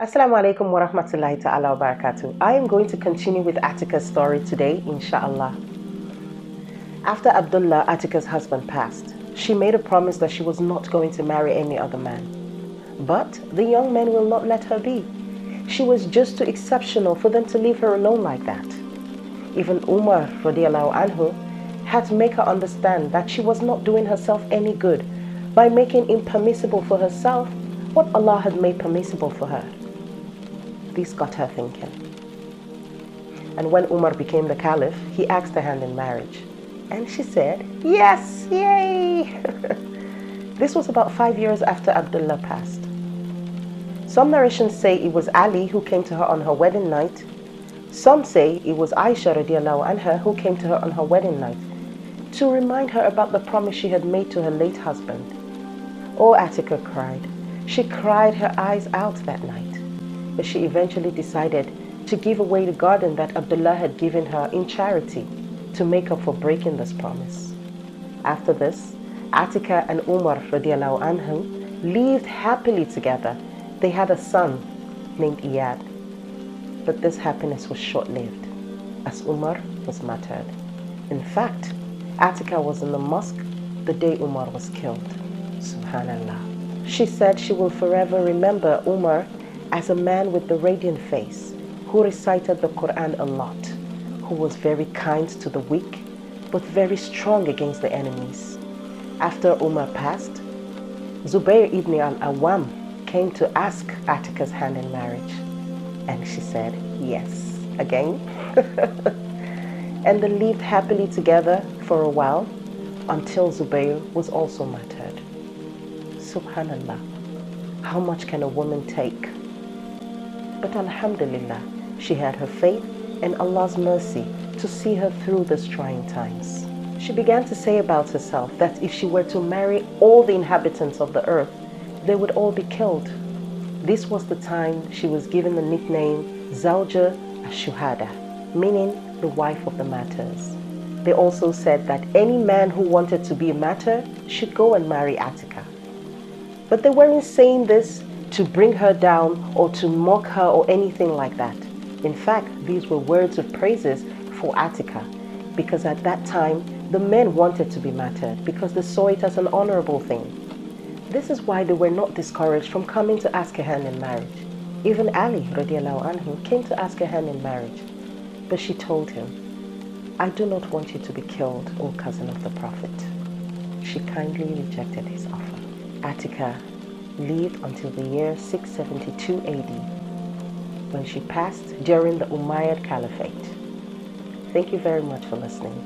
Assalamu alaikum wa rahmatullahi ta'ala wa barakatuh. I am going to continue with Atika's story today, inshallah. After Abdullah, Atika's husband, passed, she made a promise that she was not going to marry any other man. But the young men will not let her be. She was just too exceptional for them to leave her alone like that. Even Umar radiallahu anhu had to make her understand that she was not doing herself any good by making impermissible for herself what Allah had made permissible for her. This got her thinking. And when Umar became the caliph, he asked her hand in marriage. And she said, yes, yay! This was about 5 years after Abdullah passed. Some narrations say it was Ali who came to her on her wedding night. Some say it was Aisha radiallahu anha who came to her on her wedding night to remind her about the promise she had made to her late husband. Oh, Atika cried. She cried her eyes out that night. But she eventually decided to give away the garden that Abdullah had given her in charity to make up for breaking this promise. After this, Atika and Umar radiallahu anhu lived happily together. They had a son named Iyad. But this happiness was short-lived as Umar was martyred. In fact, Atika was in the mosque the day Umar was killed. Subhanallah. She said she will forever remember Umar as a man with the radiant face, who recited the Quran a lot, who was very kind to the weak, but very strong against the enemies. After Umar passed, Zubayr ibn al-Awwam came to ask Atika's hand in marriage. And she said, yes, again. And they lived happily together for a while until Zubayr was also martyred. Subhanallah, how much can a woman take? But alhamdulillah, she had her faith and Allah's mercy to see her through these trying times. She began to say about herself that if she were to marry all the inhabitants of the earth, they would all be killed. This was the time she was given the nickname Zawja Ash-Shuhada, meaning the wife of the martyrs. They also said that any man who wanted to be a martyr should go and marry Atika. But they weren't saying this to bring her down or to mock her or anything like that. In fact, these were words of praises for Atika, because at that time the men wanted to be martyred because they saw it as an honorable thing. This is why they were not discouraged from coming to ask her hand in marriage. Even Ali radiallahu anhu came to ask her hand in marriage, but she told him, I do not want you to be killed, O cousin of the Prophet. She kindly rejected his offer. Atika lived until the year 672 AD, when she passed during the Umayyad Caliphate. Thank you very much for listening.